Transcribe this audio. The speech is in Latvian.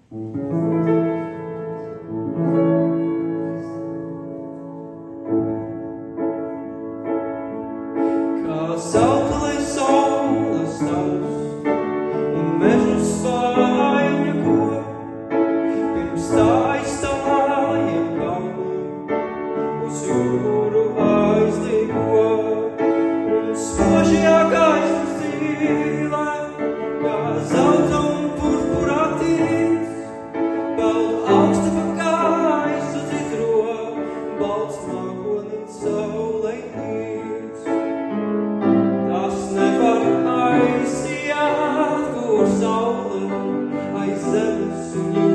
Kā saules saules tavs un mežu spaiņa ko, pirms tā izstāja kalni, uz jūru aizdīgo, un spožajā gaismas zīlē, kā zelta un purpura tīts, bald augsti pa gaisu zidro, balts mākonis saulei nīc. Tas nevar aizsijāt, kur saule aiz zemes un